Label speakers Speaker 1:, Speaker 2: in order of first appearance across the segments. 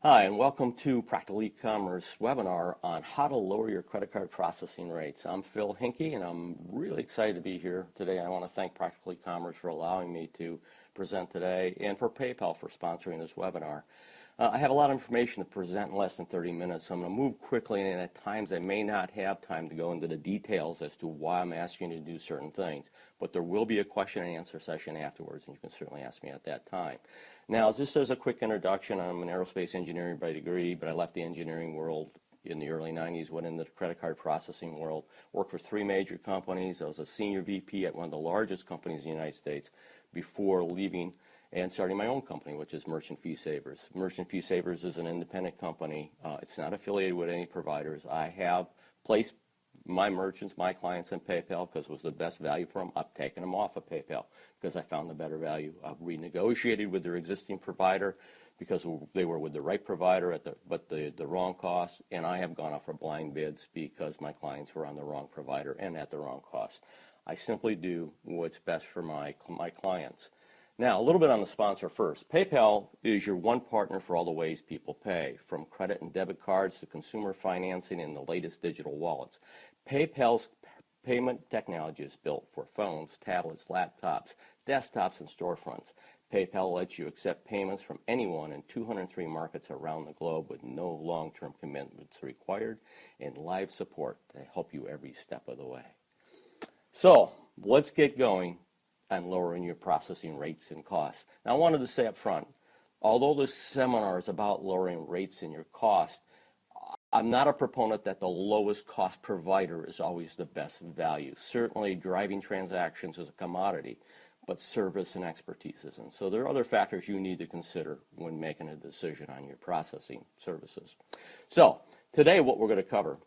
Speaker 1: Hi, and welcome to Practical E-commerce webinar on how to lower your credit card processing rates. I'm Phil Hinkey, and I'm really excited to be here today. I want to thank Practical E-commerce for allowing me to present today, and for PayPal for sponsoring this webinar. I have a lot of information to present in less than 30 minutes, so I'm going to move quickly, and at times I may not have time to go into the details as to why I'm asking you to do certain things. But there will be a question and answer session afterwards, and you can certainly ask me at that time. Now, just as a quick introduction, I'm an aerospace engineer by degree, but I left the engineering world in the early 90s, went into the credit card processing world, worked for 3 major companies. I was a senior VP at one of the largest companies in the United States before leaving and starting my own company, which is Merchant Fee Savers. Merchant Fee Savers is an independent company. It's not affiliated with any providers. I have placed my merchants, my clients in PayPal because it was the best value for them. I've taken them off of PayPal because I found the better value. I've renegotiated with their existing provider because they were with the right provider but the wrong cost, and I have gone off for blind bids because my clients were on the wrong provider and at the wrong cost. I simply do what's best for my clients. Now, a little bit on the sponsor first. PayPal is your one partner for all the ways people pay, from credit and debit cards to consumer financing and the latest digital wallets. PayPal's payment technology is built for phones, tablets, laptops, desktops, and storefronts. PayPal lets you accept payments from anyone in 203 markets around the globe with no long-term commitments required and live support to help you every step of the way. So, let's get going on lowering your processing rates and costs. Now, I wanted to say up front, although this seminar is about lowering rates and your cost, I'm not a proponent that the lowest cost provider is always the best value. Certainly, driving transactions is a commodity, but service and expertise isn't. So there are other factors you need to consider when making a decision on your processing services. So today what we're going to cover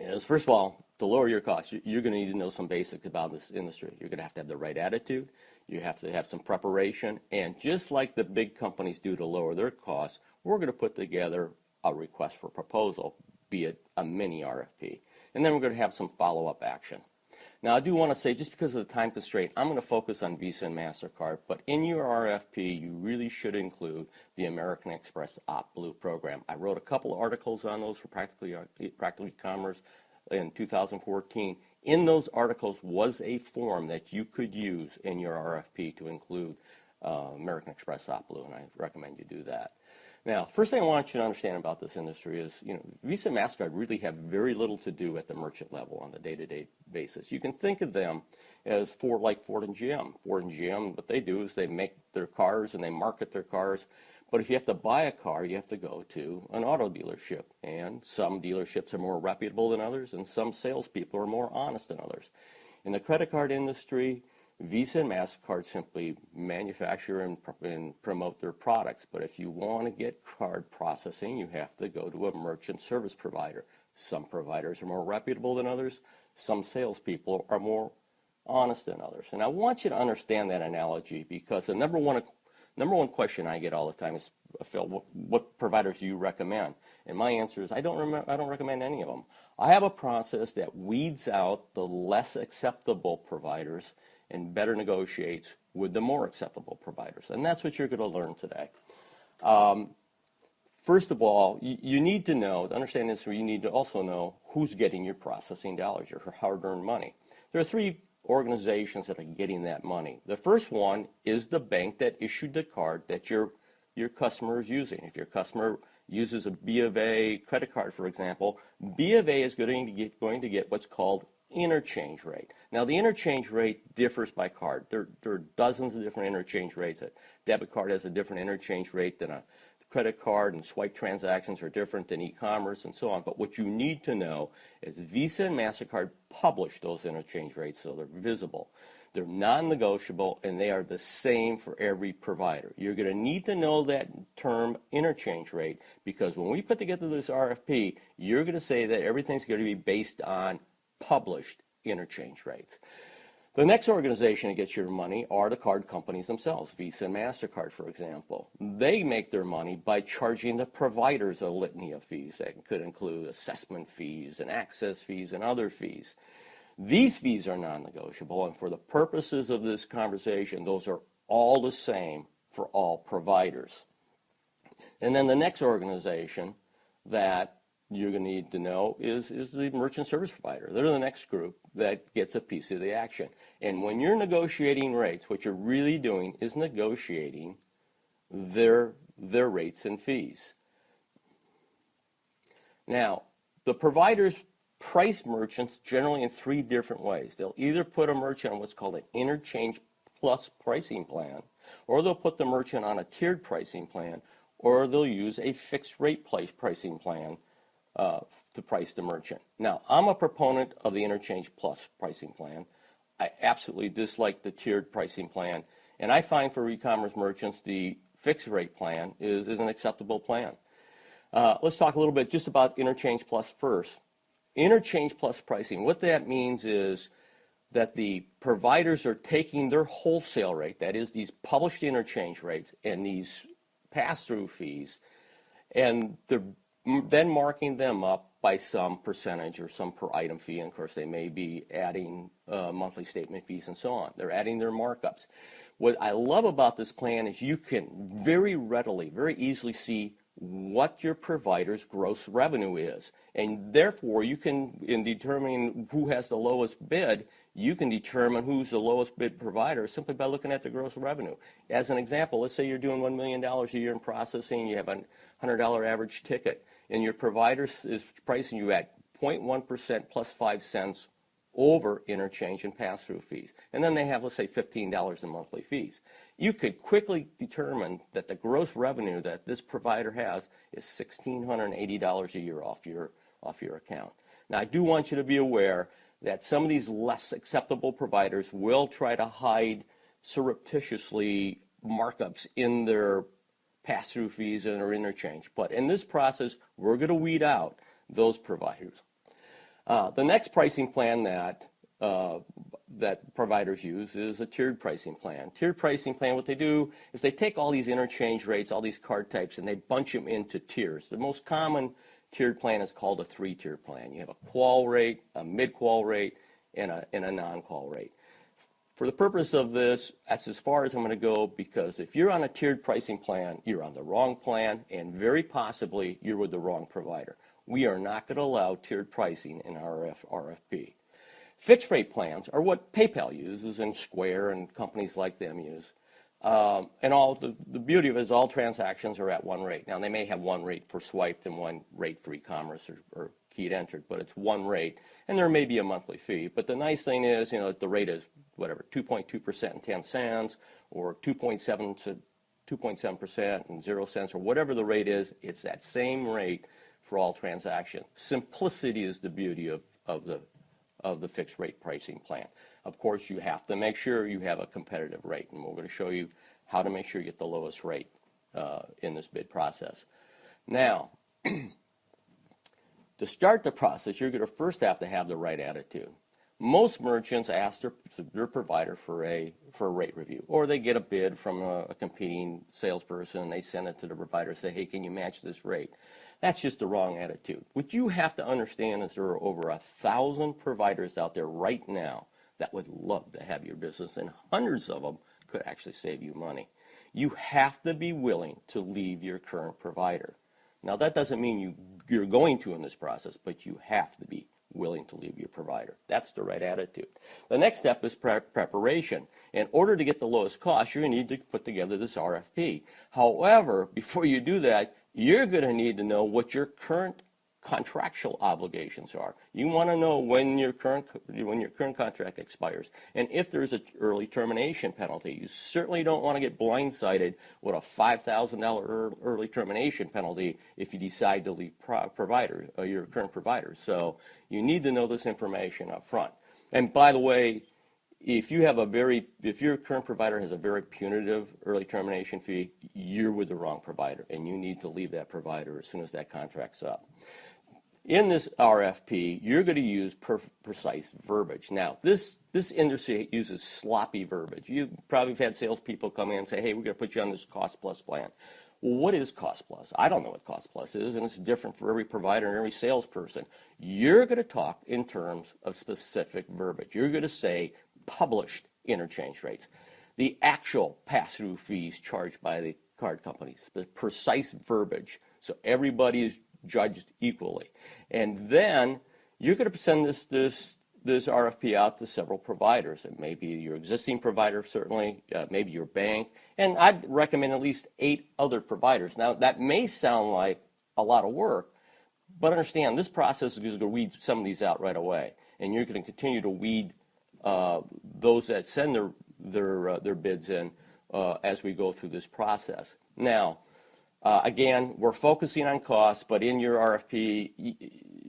Speaker 1: is, first of all, to lower your costs, you're going to need to know some basics about this industry. You're going to have the right attitude. You have to have some preparation. And just like the big companies do to lower their costs, we're going to put together a request for proposal, be it a mini RFP. And then we're going to have some follow-up action. Now, I do want to say, just because of the time constraint, I'm going to focus on Visa and MasterCard, but in your RFP, you really should include the American Express OptBlue program. I wrote a couple of articles on those for Practical E-commerce in 2014. In those articles was a form that you could use in your RFP to include American Express OptBlue, and I recommend you do that. Now, first thing I want you to understand about this industry is, Visa and MasterCard really have very little to do at the merchant level on the day-to-day basis. You can think of them as like Ford and GM. Ford and GM, what they do is they make their cars and they market their cars. But if you have to buy a car, you have to go to an auto dealership. And some dealerships are more reputable than others, and some salespeople are more honest than others. In the credit card industry, Visa and MasterCard simply manufacture and promote their products. But if you want to get card processing, you have to go to a merchant service provider. Some providers are more reputable than others. Some salespeople are more honest than others. And I want you to understand that analogy, because the number one question I get all the time is, Phil, what providers do you recommend? And my answer is, I don't recommend any of them. I have a process that weeds out the less acceptable providers and better negotiates with the more acceptable providers. And that's what you're going to learn today. First of all, you need to know, to understand this, you need to also know who's getting your processing dollars, your hard-earned money. There are 3 organizations that are getting that money. The first one is the bank that issued the card that your customer is using. If your customer uses a B of A credit card, for example, B of A is going to get what's called interchange rate. Now, the interchange rate differs by card. There are dozens of different interchange rates. A debit card has a different interchange rate than a credit card, and swipe transactions are different than e-commerce and so on. But what you need to know is Visa and MasterCard publish those interchange rates so they're visible. They're non-negotiable, and they are the same for every provider. You're going to need to know that term interchange rate, because when we put together this RFP, you're going to say that everything's going to be based on published interchange rates. The next organization that gets your money are the card companies themselves, Visa and MasterCard, for example. They make their money by charging the providers a litany of fees that could include assessment fees and access fees and other fees. These fees are non-negotiable, and for the purposes of this conversation, those are all the same for all providers. And then the next organization that you're going to need to know is the merchant service provider. They're the next group that gets a piece of the action. And when you're negotiating rates, what you're really doing is negotiating their rates and fees. Now, the providers price merchants generally in 3 different ways. They'll either put a merchant on what's called an interchange plus pricing plan, or they'll put the merchant on a tiered pricing plan, or they'll use a fixed rate pricing plan to price the merchant. Now, I'm a proponent of the interchange plus pricing plan. I absolutely dislike the tiered pricing plan, and I find for e-commerce merchants the fixed rate plan is an acceptable plan. Let's talk a little bit just about interchange plus first. Interchange plus pricing, what that means is that the providers are taking their wholesale rate, that is these published interchange rates and these pass-through fees, and they're then marking them up by some percentage or some per item fee. And of course, they may be adding monthly statement fees and so on. They're adding their markups. What I love about this plan is you can very readily, very easily see what your provider's gross revenue is. And therefore, you can, in determining who has the lowest bid, you can determine who's the lowest bid provider simply by looking at the gross revenue. As an example, let's say you're doing $1 million a year in processing, you have a $100 average ticket, and your provider is pricing you at 0.1% plus 5 cents over interchange and pass-through fees. And then they have, let's say, $15 in monthly fees. You could quickly determine that the gross revenue that this provider has is $1,680 a year off your account. Now, I do want you to be aware that some of these less acceptable providers will try to hide surreptitiously markups in their pass-through fees and their interchange. But in this process, we're going to weed out those providers. The next pricing plan that providers use is a tiered pricing plan. Tiered pricing plan, what they do is they take all these interchange rates, all these card types, and they bunch them into tiers. The most common tiered plan is called a 3-tier plan. You have a qual rate, a mid-qual rate, and a non-qual rate. For the purpose of this, that's as far as I'm going to go, because if you're on a tiered pricing plan, you're on the wrong plan, and very possibly you're with the wrong provider. We are not going to allow tiered pricing in our RFP. Fixed rate plans are what PayPal uses and Square and companies like them use. And all the beauty of it is all transactions are at one rate. Now, they may have one rate for swiped and one rate for e-commerce or keyed entered, but it's one rate, and there may be a monthly fee. But the nice thing is, the rate is whatever, 2.2% and 10 cents, or 2.7% and 0 cents, or whatever the rate is. It's that same rate for all transactions. Simplicity is the beauty of the fixed rate pricing plan. Of course, you have to make sure you have a competitive rate, and we're going to show you how to make sure you get the lowest rate in this bid process. Now, to start the process, you're going to first have to have the right attitude. Most merchants ask their provider for a rate review, or they get a bid from a competing salesperson, and they send it to the provider and say, hey, can you match this rate? That's just the wrong attitude. What you have to understand is there are over 1,000 providers out there right now that would love to have your business, and hundreds of them could actually save you money. You have to be willing to leave your current provider. Now, that doesn't mean you're going to in this process, but you have to be willing to leave your provider. That's the right attitude. The next step is preparation. In order to get the lowest cost, you're going to need to put together this RFP. However, before you do that, you're going to need to know what your current contractual obligations are. You want to know when your current contract expires, and if there's an early termination penalty. You certainly don't want to get blindsided with a $5,000 early termination penalty if you decide to leave your current provider. So you need to know this information up front. And by the way, if your current provider has a very punitive early termination fee, you're with the wrong provider, and you need to leave that provider as soon as that contract's up. In this RFP, you're going to use precise verbiage. Now, this industry uses sloppy verbiage. You probably have had salespeople come in and say, hey, we're going to put you on this cost plus plan. Well, what is cost plus? I don't know what cost plus is, and it's different for every provider and every salesperson. You're going to talk in terms of specific verbiage. You're going to say published interchange rates, the actual pass-through fees charged by the card companies, the precise verbiage, so everybody is judged equally. And then you're going to send this RFP out to several providers. It may be your existing provider, certainly, maybe your bank, and I'd recommend at least 8 other providers. Now, that may sound like a lot of work, but understand this process is going to weed some of these out right away, and you're going to continue to weed those that send their bids in as we go through this process. Now, again, we're focusing on costs, but in your RFP,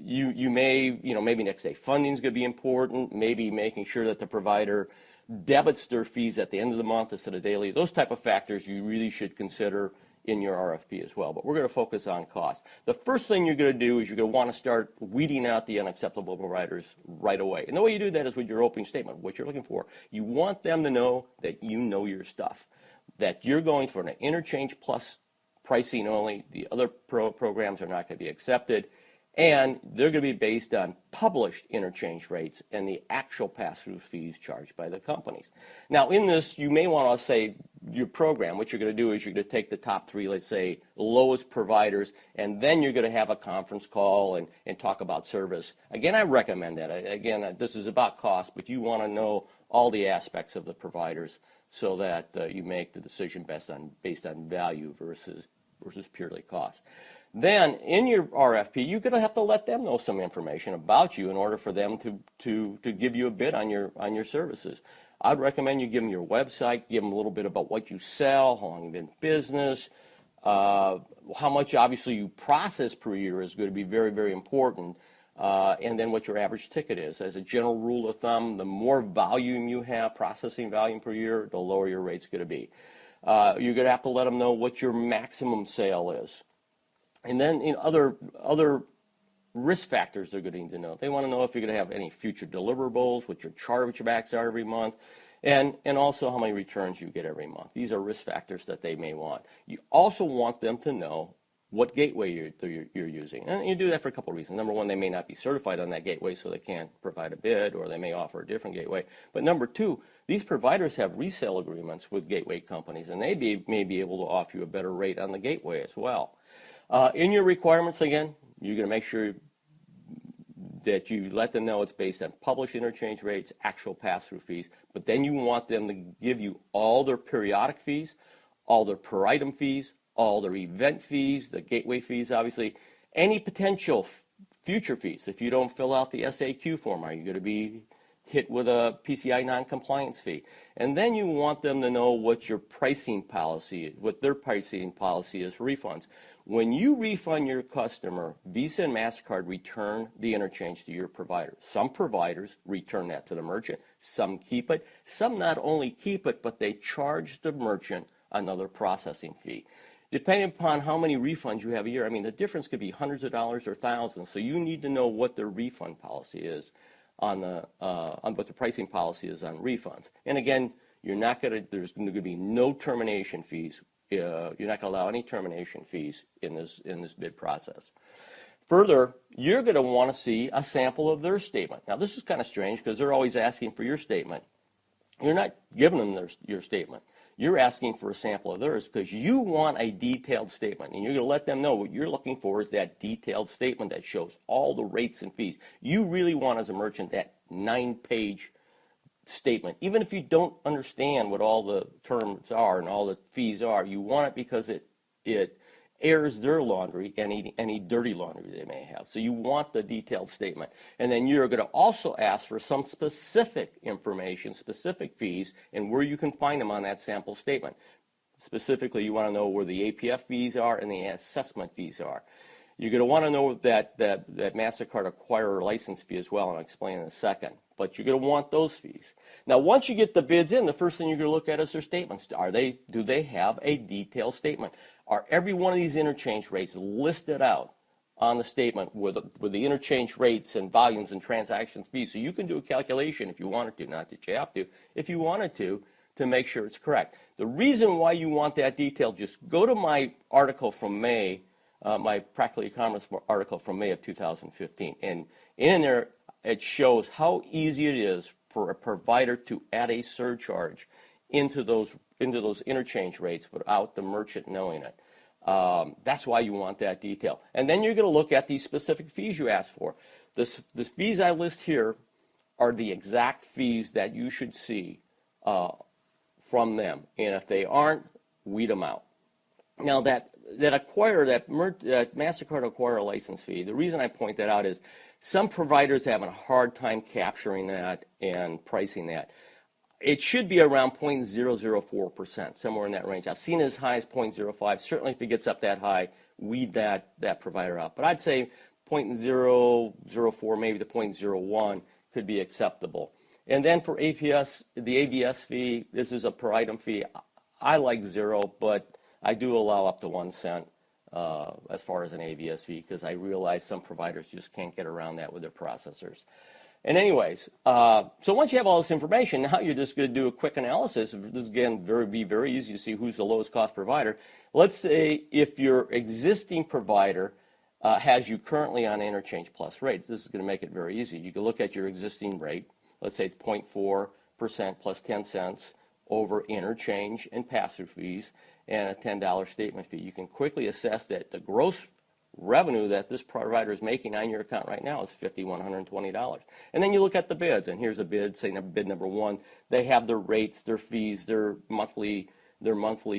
Speaker 1: you may, maybe next day funding is going to be important, maybe making sure that the provider debits their fees at the end of the month instead of daily. Those type of factors you really should consider in your RFP as well, but we're going to focus on cost. The first thing you're going to do is you're going to want to start weeding out the unacceptable providers right away. And the way you do that is with your opening statement, what you're looking for. You want them to know that you know your stuff, that you're going for an interchange plus pricing only. The other programs are not going to be accepted, and they're going to be based on published interchange rates and the actual pass-through fees charged by the companies. Now, in this, you may want to say your program, what you're going to do is you're going to take the top 3, let's say, lowest providers, and then you're going to have a conference call and talk about service. Again, I recommend that. Again, this is about cost, but you want to know all the aspects of the providers so that you make the decision based on value versus purely cost. Then in your RFP, you're going to have to let them know some information about you in order for them to give you a bid on your services. I'd recommend you give them your website, give them a little bit about what you sell, how long you've been in business, how much obviously you process per year is going to be very, very important, and then what your average ticket is. As a general rule of thumb, the more volume you have, processing volume per year, the lower your rate's going to be. You're going to have to let them know what your maximum sale is. And then in other risk factors they're going to need to know. They want to know if you're going to have any future deliverables, what your chargebacks are every month, and also how many returns you get every month. These are risk factors that they may want. You also want them to know what gateway you're using. And you do that for a couple of reasons. Number one, they may not be certified on that gateway, so they can't provide a bid, or they may offer a different gateway. But number two, these providers have resale agreements with gateway companies, and they may be able to offer you a better rate on the gateway as well. In your requirements, again, you're going to make sure that you let them know it's based on published interchange rates, actual pass-through fees, but then you want them to give you all their periodic fees, all their per item fees, all their event fees, the gateway fees, obviously, any potential future fees. If you don't fill out the SAQ form, are you going to be hit with a PCI non-compliance fee? And then you want them to know what your pricing policy is, what their pricing policy is for refunds. When you refund your customer, Visa and MasterCard return the interchange to your provider. Some providers return that to the merchant. Some keep it. Some not only keep it, but they charge the merchant another processing fee. Depending upon how many refunds you have a year, I mean, the difference could be hundreds of dollars or thousands. So you need to know what their refund policy is on what the pricing policy is on refunds. And again, there's going to be no termination fees. You're not going to allow any termination fees in this bid process. Further, you're going to want to see a sample of their statement. Now, this is kind of strange because they're always asking for your statement. You're not giving them your statement. You're asking for a sample of theirs because you want a detailed statement, and you're going to let them know what you're looking for is that detailed statement that shows all the rates and fees. You really want, as a merchant, that 9-page statement. Even if you don't understand what all the terms are and all the fees are, you want it because it airs their laundry, any dirty laundry they may have. So you want the detailed statement. And then you're going to also ask for some specific information, specific fees, and where you can find them on that sample statement. Specifically, you want to know where the APF fees are and the assessment fees are. You're going to want to know that MasterCard acquirer license fee as well, and I'll explain in a second. But you're going to want those fees. Now, once you get the bids in, the first thing you're going to look at is their statements. Do they have a detailed statement? Are every one of these interchange rates listed out on the statement with the interchange rates and volumes and transactions fees? So you can do a calculation if you wanted to, not that you have to, if you wanted to make sure it's correct. The reason why you want that detail, just go to my article from May, my Practical E-commerce article from May of 2015. And in there, it shows how easy it is for a provider to add a surcharge into those interchange rates without the merchant knowing it. That's why you want that detail. And then you're going to look at these specific fees you asked for. The fees I list here are the exact fees that you should see from them. And if they aren't, weed them out. Now that MasterCard acquirer license fee, the reason I point that out is some providers are having a hard time capturing that and pricing that. It should be around 0.004%, somewhere in that range. I've seen it as high as 0.05. Certainly if it gets up that high, weed that provider out. But I'd say 0.004, maybe to 0.01 could be acceptable. And then for APS, the ABS fee, this is a per item fee. I like 0, but I do allow up to 1 cent as far as an ABS fee because I realize some providers just can't get around that with their processors. And anyways, so once you have all this information, now you're just going to do a quick analysis. This is, again, be very easy to see who's the lowest cost provider. Let's say if your existing provider has you currently on Interchange Plus rates, this is going to make it very easy. You can look at your existing rate. Let's say it's 0.4% plus 10 cents over interchange and pass-through fees and a $10 statement fee. You can quickly assess that the gross revenue that this provider is making on your account right now is $5,120. And then you look at the bids, and here's a bid, say bid number 1. They have their rates, their fees, their monthly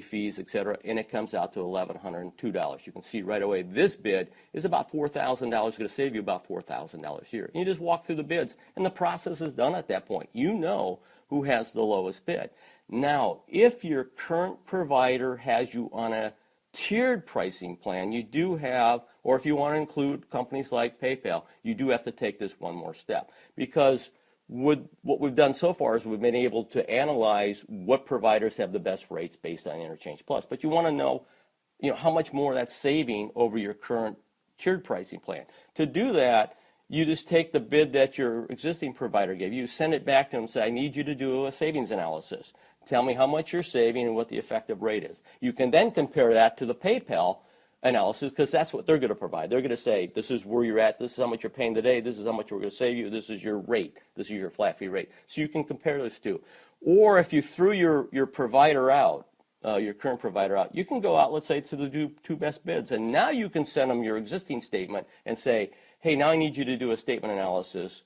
Speaker 1: fees, etc., and it comes out to $1,102. You can see right away this bid is about $4,000, going to save you about $4,000 a year. And you just walk through the bids, and the process is done at that point. You know who has the lowest bid. Now, if your current provider has you on a tiered pricing plan, you do have, or if you want to include companies like PayPal, you do have to take this one more step. Because what we've done so far is we've been able to analyze what providers have the best rates based on Interchange Plus. But you want to know, how much more that's saving over your current tiered pricing plan. To do that, you just take the bid that your existing provider gave you, send it back to them and say, I need you to do a savings analysis. Tell me how much you're saving and what the effective rate is. You can then compare that to the PayPal analysis because that's what they're going to provide. They're going to say, this is where you're at, this is how much you're paying today, this is how much we're going to save you, this is your rate, this is your flat fee rate. So you can compare those two. Or if you threw your provider out, your current provider out, you can go out, let's say, to the two best bids, and now you can send them your existing statement and say, hey, now I need you to do a statement analysis,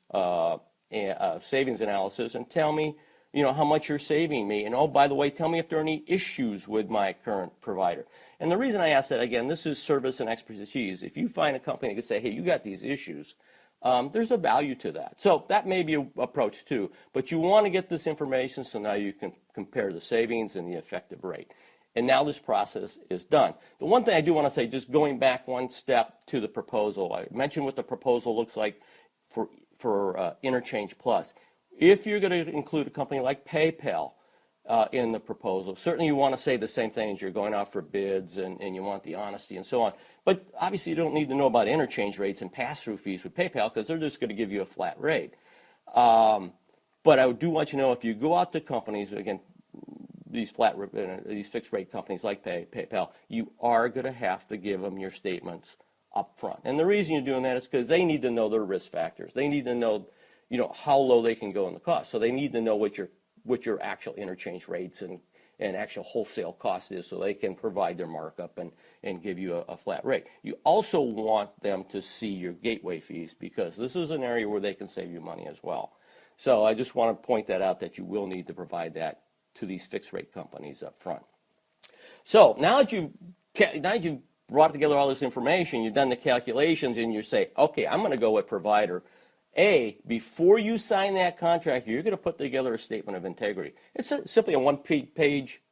Speaker 1: savings analysis, and tell me, how much you're saving me. And oh, by the way, tell me if there are any issues with my current provider. And the reason I ask that, again, this is service and expertise. If you find a company that can say, hey, you got these issues, there's a value to that. So that may be an approach too. But you want to get this information so now you can compare the savings and the effective rate. And now this process is done. The one thing I do want to say, just going back one step to the proposal, I mentioned what the proposal looks like for Interchange Plus. If you're going to include a company like PayPal in the proposal, certainly you want to say the same thing as you're going out for bids and you want the honesty and so on. But obviously you don't need to know about interchange rates and pass-through fees with PayPal because they're just going to give you a flat rate. But I do want you to know if you go out to companies, again, these fixed rate companies like PayPal, you are going to have to give them your statements up front. And the reason you're doing that is because they need to know their risk factors. They need to know how low they can go in the cost. So they need to know what your actual interchange rates and actual wholesale cost is so they can provide their markup and give you a flat rate. You also want them to see your gateway fees because this is an area where they can save you money as well. So I just want to point that out that you will need to provide that to these fixed rate companies up front. So now that you've brought together all this information, you've done the calculations and you say, okay, I'm going to go with provider A. Before you sign that contract, you're going to put together a statement of integrity. It's simply a one-page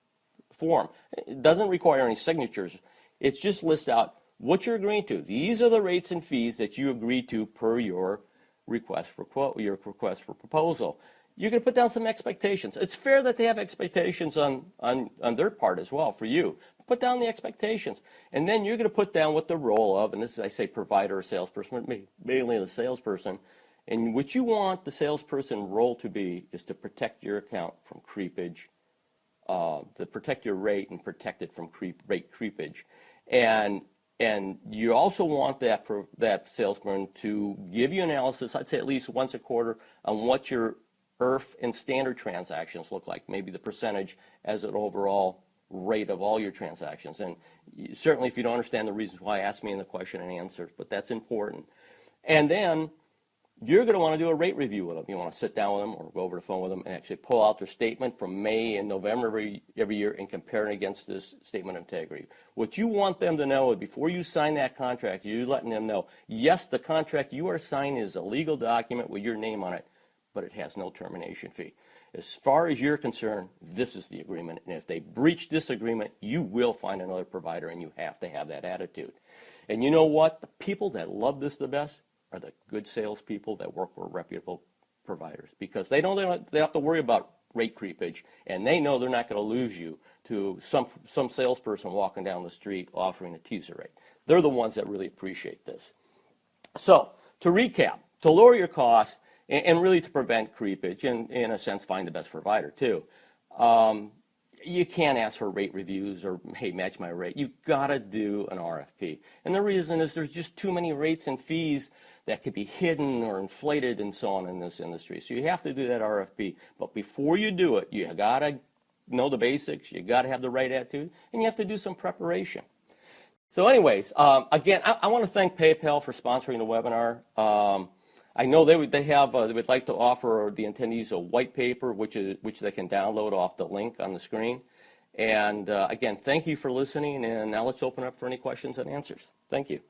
Speaker 1: form. It doesn't require any signatures. It just lists out what you're agreeing to. These are the rates and fees that you agreed to per your request for quote, your request for proposal. You're going to put down some expectations. It's fair that they have expectations on their part as well for you. Put down the expectations. And then you're going to put down what the role of, and this is, I say, provider or salesperson, mainly the salesperson. And what you want the salesperson role to be is to protect your account from creepage, to protect your rate and protect it from rate creepage. And you also want that salesman to give you analysis, I'd say at least once a quarter, on what your IRF and standard transactions look like, maybe the percentage as an overall rate of all your transactions. And certainly if you don't understand the reasons why, ask me in the question and answers, but that's important. And then you're going to want to do a rate review with them. You want to sit down with them or go over the phone with them and actually pull out their statement from May and November every year and compare it against this statement of integrity. What you want them to know is before you sign that contract, you're letting them know, yes, the contract you are signing is a legal document with your name on it, but it has no termination fee. As far as you're concerned, this is the agreement. And if they breach this agreement, you will find another provider, and you have to have that attitude. And you know what? The people that love this the best are the good salespeople that work for reputable providers, because they don't have to worry about rate creepage, and they know they're not going to lose you to some salesperson walking down the street offering a teaser rate. They're the ones that really appreciate this. So to recap, to lower your costs and really to prevent creepage and, in a sense, find the best provider too, you can't ask for rate reviews or, hey, match my rate. You've got to do an RFP. And the reason is there's just too many rates and fees that could be hidden or inflated and so on in this industry. So you have to do that RFP. But before you do it, you got to know the basics. You got to have the right attitude, and you have to do some preparation. So anyways, again, I want to thank PayPal for sponsoring the webinar. I know they would like to offer the attendees a white paper, which they can download off the link on the screen. And again, thank you for listening, and now let's open up for any questions and answers. Thank you.